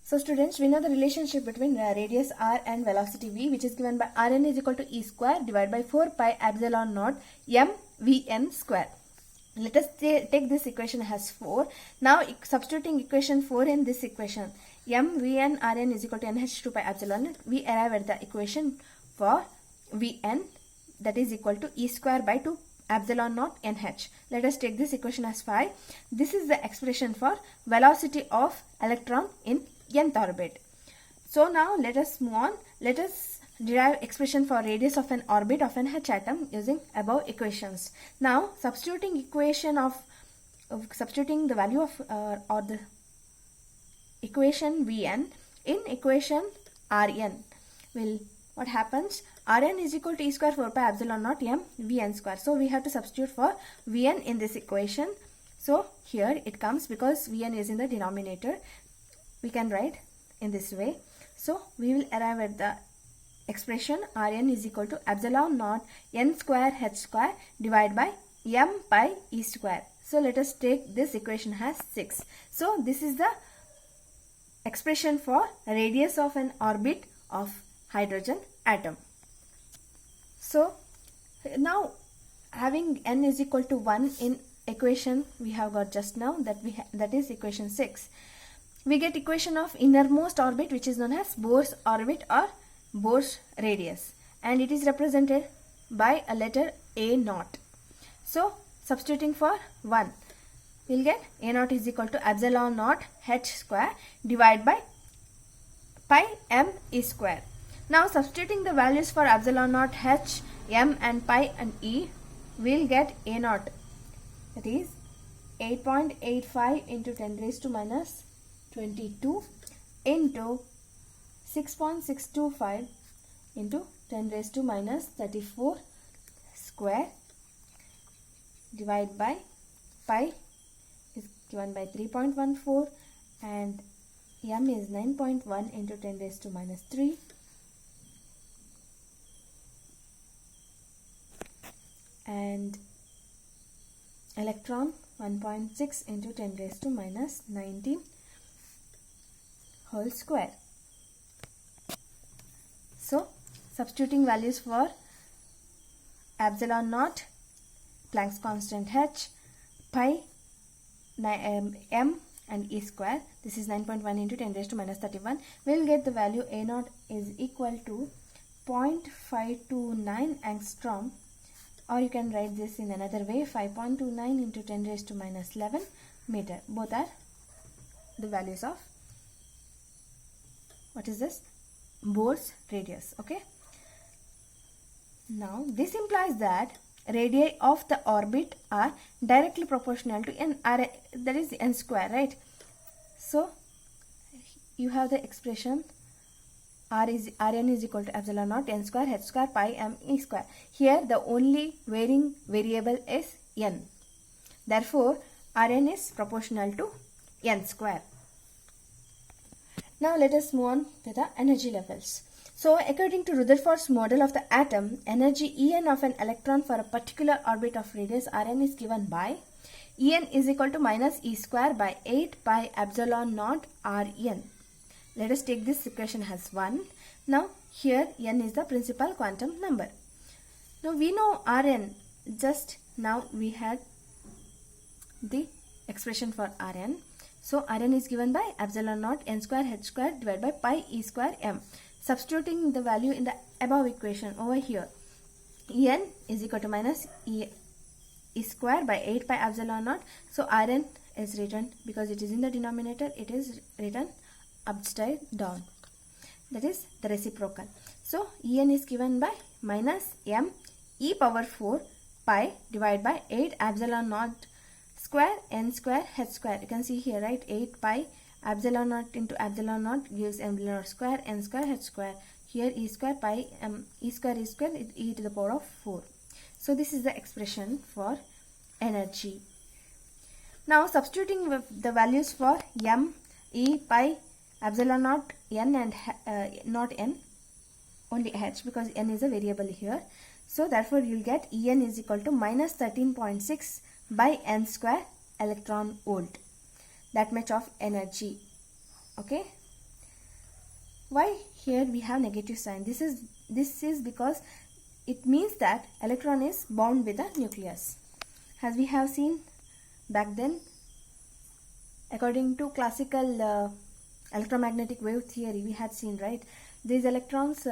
So students, we know the relationship between radius r and velocity v, which is given by Rn is equal to e square divided by 4 pi epsilon naught m vn square. Let us take this equation as 4. Now substituting equation 4 in this equation, m vn Rn is equal to nh2 pi epsilon, we arrive at the equation for vn, that is equal to e square by 2 epsilon naught nh. Let us take this equation as 5. This is the expression for velocity of electron in nth orbit. So now let us move on. Let us derive expression for radius of an orbit of an H atom using above equations. Now substituting the value of or the equation Vn in equation Rn, will what happens? Rn is equal to e square 4 pi epsilon naught m Vn square. So we have to substitute for Vn in this equation. So here it comes, because Vn is in the denominator, we can write in this way. So we will arrive at the expression Rn is equal to epsilon naught n square h square divided by m pi e square. So let us take this equation as 6. So this is the expression for radius of an orbit of hydrogen atom. So now having n is equal to 1 in equation we have got just now, that is equation 6. We get equation of innermost orbit, which is known as Bohr's orbit or Bohr's radius, and it is represented by a letter a naught. So substituting for 1, we will get a naught is equal to epsilon naught h square divided by pi m e square. Now substituting the values for epsilon naught h, m and pi and e, we will get a naught, that is 8.85 into 10 raised to minus 22 into 6.625 into 10 raised to minus 34 square divided by pi is given by 3.14 and m is 9.1 into 10 raised to minus 3 and electron 1.6 into 10 raised to minus 19 whole square. So substituting values for epsilon naught, Planck's constant h, pi, m and e square, this is 9.1 into 10 raised to minus 31, we will get the value a naught is equal to 0.529 angstrom, or you can write this in another way, 5.29 into 10 raised to minus 11 meter. Both are the values of what is this? Bohr's radius. Okay. Now this implies that radii of the orbit are directly proportional to n, that is n square, right? So you have the expression Rn is equal to epsilon naught n square h square pi m e square. Here the only varying variable is n. Therefore Rn is proportional to n square. Now let us move on to the energy levels. So according to Rutherford's model of the atom, energy En of an electron for a particular orbit of radius Rn is given by En is equal to minus e square by 8 pi epsilon naught Rn. Let us take this equation as 1. Now here n is the principal quantum number. Now we know Rn, just now we had the expression for Rn. So Rn is given by epsilon naught n square h square divided by pi e square m. Substituting the value in the above equation over here, En is equal to minus e square by 8 pi epsilon naught. So Rn is written, because it is in the denominator, it is written upside down, that is the reciprocal. So En is given by minus m e power 4 pi divided by 8 epsilon naught square n square h square. You can see here, right? 8 pi epsilon naught into epsilon naught gives epsilon naught square n square h square. Here e square pi e square e to the power of 4. So this is the expression for energy. Now substituting the values for m, e, pi, epsilon naught n and not n, only h, because n is a variable here. So therefore you will get En is equal to minus 13.6 by n square electron volt, that much of energy. Okay. Why here we have negative sign? This is because it means that electron is bound with the nucleus. As we have seen back then, according to classical electromagnetic wave theory, we had seen, right? These electrons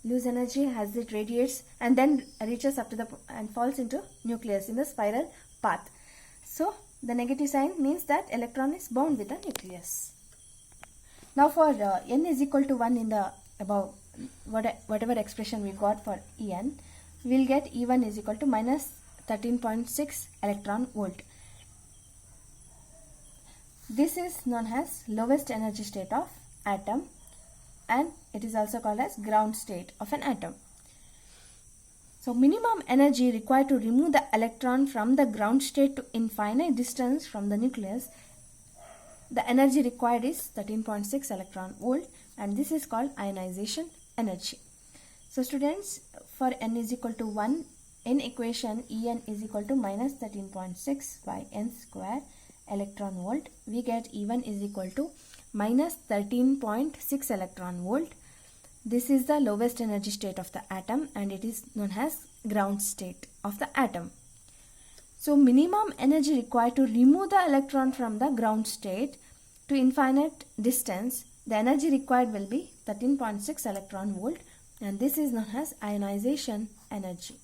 lose energy as it radiates and then reaches up to the and falls into nucleus in the spiral path. So the negative sign means that electron is bound with the nucleus. Now for n is equal to 1 in the above, whatever expression we got for En, we will get E1 is equal to minus 13.6 electron volt. This is known as lowest energy state of atom, and it is also called as ground state of an atom. So minimum energy required to remove the electron from the ground state to infinite distance from the nucleus, the energy required is 13.6 electron volt, and this is called ionization energy. So students, for n is equal to 1, in equation En is equal to minus 13.6 by n square electron volt, we get E1 is equal to minus 13.6 electron volt. This is the lowest energy state of the atom, and it is known as ground state of the atom. So minimum energy required to remove the electron from the ground state to infinite distance, the energy required will be 13.6 electron volt, and this is known as ionization energy.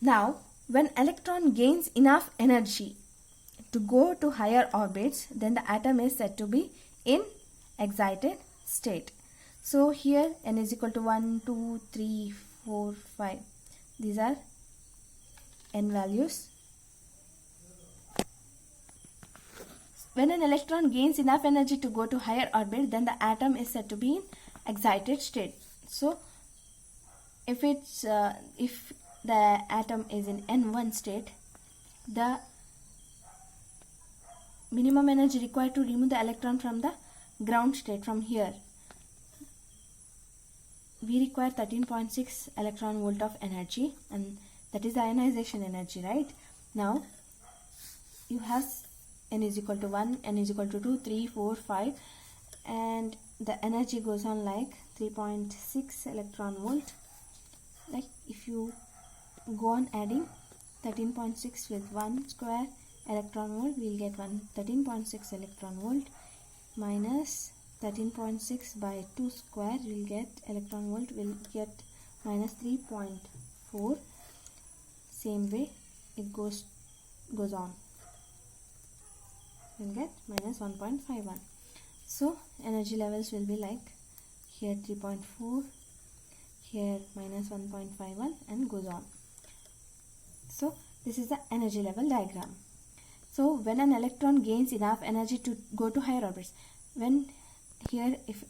Now, when electron gains enough energy to go to higher orbits, then the atom is said to be in excited state. So here n is equal to 1, 2, 3, 4, 5. These are n values. When an electron gains enough energy to go to higher orbit, then the atom is said to be in excited state. So if the atom is in n1 state, the minimum energy required to remove the electron from the ground state, from here, we require 13.6 electron volt of energy, and that is the ionization energy, right? Now you have n is equal to 1, n is equal to 2, 3, 4, 5, and the energy goes on like 3.6 electron volt. Like if you go on adding 13.6 with 1 square electron volt, we will get 13.6 electron volt minus 13.6 by 2 square, we will get electron volt, will get minus 3.4. Same way it goes on, we will get minus 1.51. So energy levels will be like here 3.4, here minus 1.51, and goes on. So this is the energy level diagram. So when an electron gains enough energy to go to higher orbits, when here if